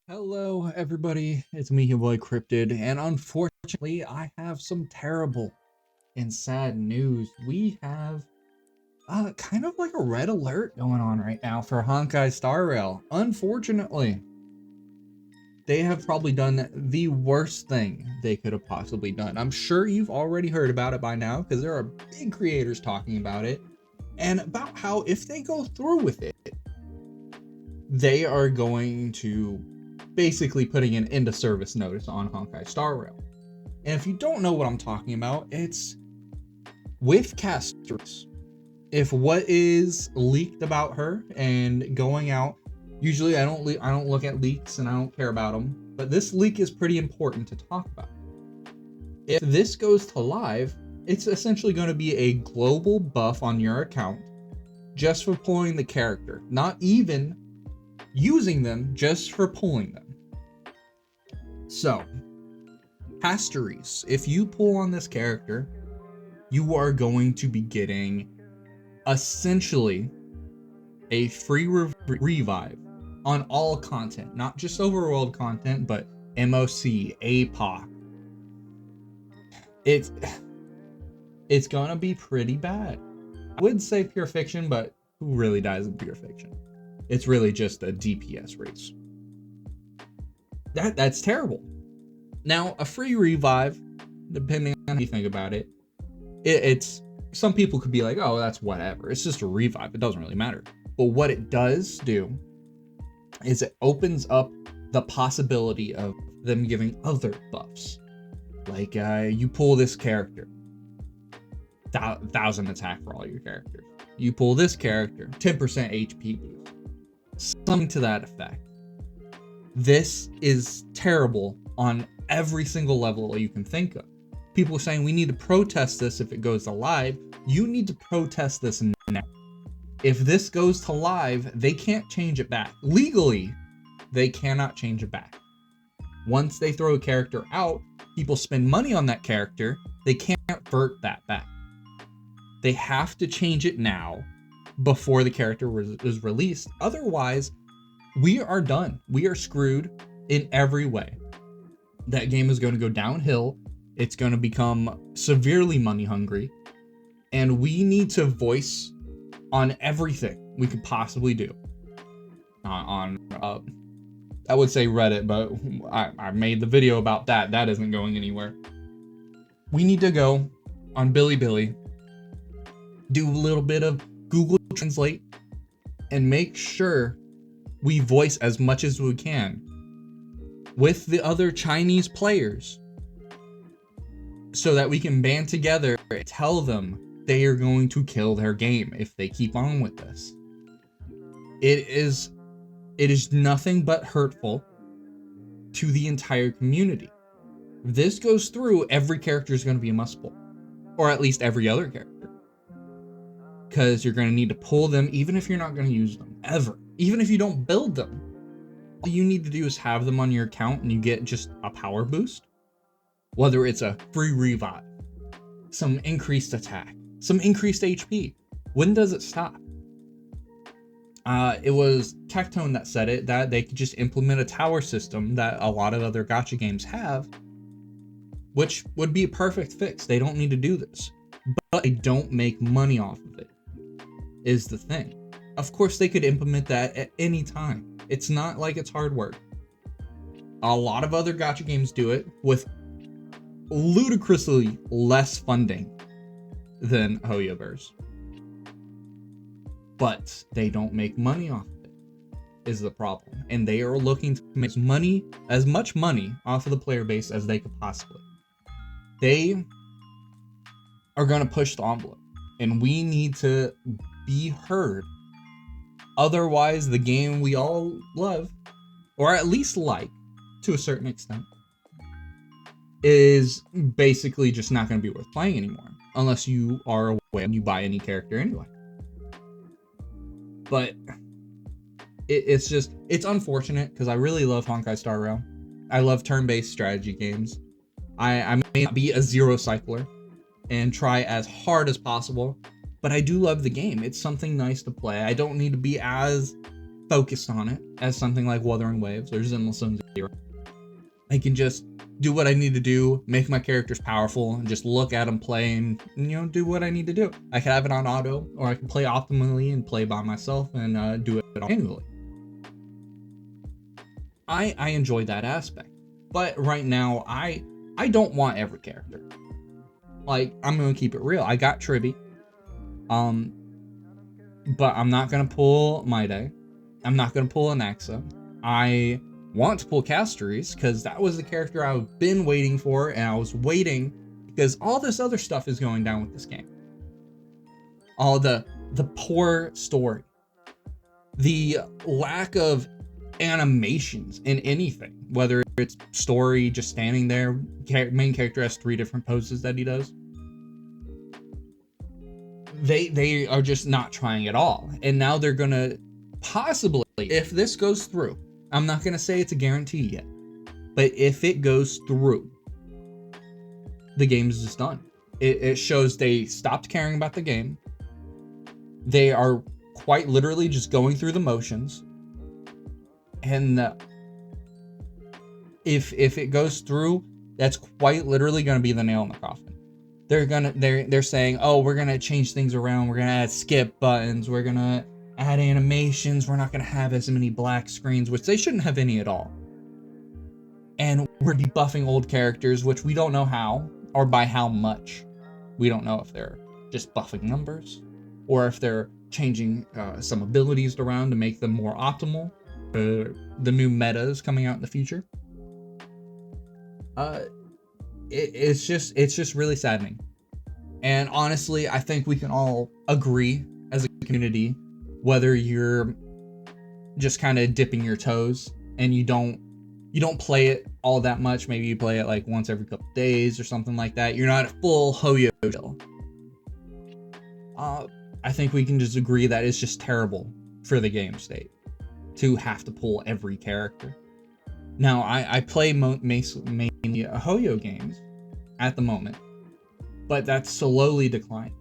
Hello, everybody. It's me, your boy Cryptid, and unfortunately, I have some terrible and sad news. We have kind of like a red alert going on right now for Honkai Star Rail. Unfortunately, they have probably done the worst thing they could have possibly done. I'm sure you've already heard about it by now because there are big creators talking about it and about how if they go through with it, they are going to basically putting an end of service notice on Honkai Star Rail. And if you don't know what I'm talking about, it's with Castorice. If what is leaked about her and going out, usually I don't look at leaks and I don't care about them, but this leak is pretty important to talk about. If this goes to live, it's essentially going to be a global buff on your account just for pulling the character, not even using them, just for pulling them. So, Castorice, if you pull on this character, you are going to be getting essentially a free revive on all content, not just overworld content, but MOC, APOC. It's gonna be pretty bad. I would say pure fiction, but who really dies in pure fiction? It's really just a DPS race. That's terrible. Now, a free revive, depending on how you think about it, it's some people could be like, oh, that's whatever. It's just a revive. It doesn't really matter. But what it does do is it opens up the possibility of them giving other buffs. Like you pull this character, 1,000 attack for all your characters. You pull this character, 10% HP boost. Something to that effect. This is terrible on every single level you can think of. People are saying we need to protest this if it goes to live. You need to protest this now. If this goes to live, they can't change it back. Legally, they cannot change it back. Once they throw a character out, people spend money on that character, they can't revert that back. They have to change it now before the character is released. Otherwise, we are done. We are screwed in every way. That game is going to go downhill. It's going to become severely money hungry. And we need to voice on everything we could possibly do. I would say Reddit, but I made the video about that. That isn't going anywhere. We need to go on Bilibili, do a little bit of Google Translate, and make sure we voice as much as we can with the other Chinese players so that we can band together and tell them they are going to kill their game if they keep on with this. It is nothing but hurtful to the entire community. If this goes through, every character is going to be a must pull, or at least every other character, because you're going to need to pull them even if you're not going to use them ever. Even if you don't build them, all you need to do is have them on your account and you get just a power boost. Whether it's a free revive, some increased attack, some increased HP. When does it stop? It was Tectone that said it, that they could just implement a tower system that a lot of other gacha games have, which would be a perfect fix. They don't need to do this, but they don't make money off of it, is the thing. Of course, they could implement that at any time. It's not like it's hard work. A lot of other gacha games do it with ludicrously less funding than Hoyoverse. But they don't make money off of it, is the problem. And they are looking to make as much money off of the player base as they could possibly. They are going to push the envelope, and we need to be heard. Otherwise, the game we all love, or at least like, to a certain extent, is basically just not going to be worth playing anymore, unless you are away and you buy any character anyway. But it's unfortunate because I really love Honkai Star Rail. I love turn-based strategy games. I may not be a zero cycler and try as hard as possible, but I do love the game. It's something nice to play. I don't need to be as focused on it. as something like Wuthering Waves or Zenless Zone Zero. I can just do what I need to do, make my characters powerful, and just look at them play and, do what I need to do. I can have it on auto, or I can play optimally and play by myself and do it manually. I enjoy that aspect. But right now, I don't want every character. Like, I'm going to keep it real. I got Triby. But I'm not going to pull Maide. I'm not going to pull Anaxa. I want to pull Castorice because that was the character I've been waiting for, and I was waiting because all this other stuff is going down with this game. All the poor story, the lack of animations in anything, whether it's story, just standing there. Main character has 3 different poses that he does. They are just not trying at all, and now they're gonna possibly, if this goes through, I'm not gonna say it's a guarantee yet, but if it goes through, the game's just done. It shows they stopped caring about the game. They are quite literally just going through the motions, and if it goes through, that's quite literally going to be the nail in the coffin. They're saying, oh, we're gonna change things around. We're gonna add skip buttons. We're gonna add animations. We're not gonna have as many black screens, which they shouldn't have any at all. And we're debuffing old characters, which we don't know how or by how much. We don't know if they're just buffing numbers or if they're changing some abilities around to make them more optimal. The new metas coming out in the future. It's just really saddening. And honestly, I think we can all agree as a community, whether you're just kind of dipping your toes and you don't play it all that much, maybe you play it like once every couple days or something like that, you're not a full Hoyo chill. I think we can just agree that it's just terrible for the game state to have to pull every character. Now, I play mainly Hoyo games at the moment, but that's slowly declining.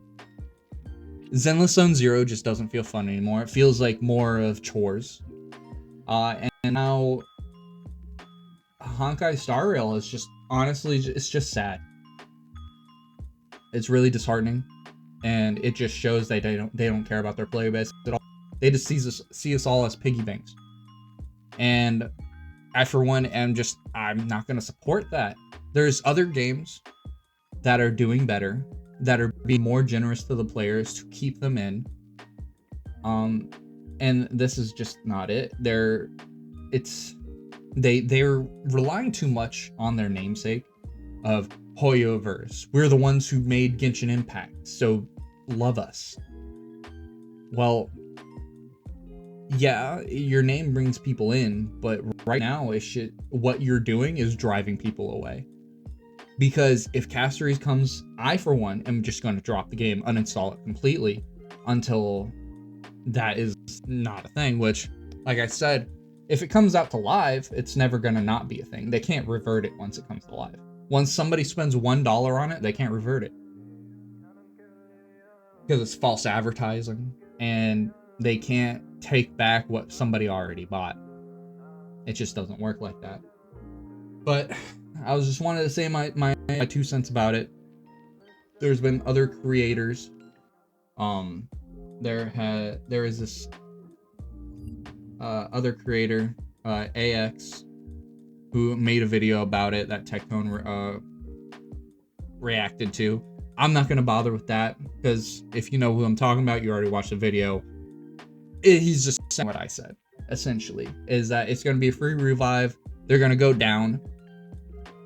Zenless Zone Zero just doesn't feel fun anymore. It feels like more of chores. And now Honkai Star Rail is just, honestly, it's just sad. It's really disheartening, and it just shows that they don't care about their player base at all. They just see us all as piggy banks. And I, for one, I'm not going to support that. There's other games that are doing better, that are being more generous to the players to keep them in. And this is just not it. They're relying too much on their namesake of Hoyoverse. We're the ones who made Genshin Impact, so love us. Well, yeah, your name brings people in, but right now what you're doing is driving people away. Because if Castorice comes, I, for one, am just going to drop the game, uninstall it completely until that is not a thing, which, like I said, if it comes out to live, it's never going to not be a thing. They can't revert it once it comes to live. Once somebody spends $1 on it, they can't revert it. Because it's false advertising, and they can't take back what somebody already bought. It just doesn't work like that. But I just wanted to say my 2 cents about it. There's been other creators. There is this other creator, AX, who made a video about it that Tectone reacted to. I'm not going to bother with that, because if you know who I'm talking about, you already watched the video. He's just saying what I said, essentially, is that it's going to be a free revive. They're going to go down,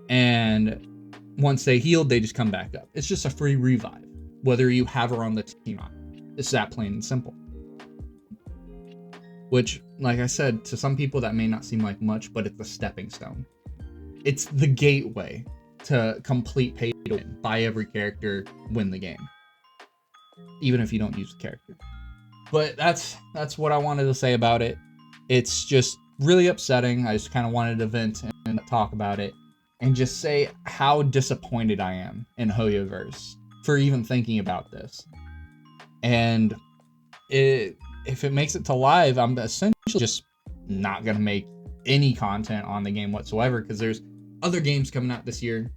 and once they healed, they just come back up. It's just a free revive, whether you have her on the team or not. It's that plain and simple. Which, like I said, to some people that may not seem like much, but it's a stepping stone. It's the gateway to complete pay to win. Buy every character, win the game. Even if you don't use the character. But that's what I wanted to say about it. It's just really upsetting. I just kind of wanted to vent and talk about it. And just say how disappointed I am in Hoyoverse for even thinking about this. And if it makes it to live, I'm essentially just not gonna make any content on the game whatsoever, because there's other games coming out this year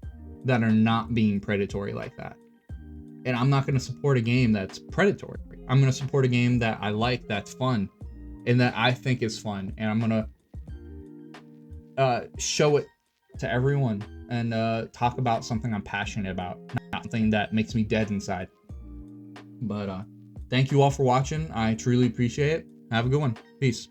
that are not being predatory like that. And I'm not gonna support a game that's predatory. I'm gonna support a game that I like, that's fun, and that I think is fun, and I'm gonna show it to everyone and talk about something I'm passionate about, not something that makes me dead inside. But thank you all for watching. I truly appreciate it. Have a good one. Peace.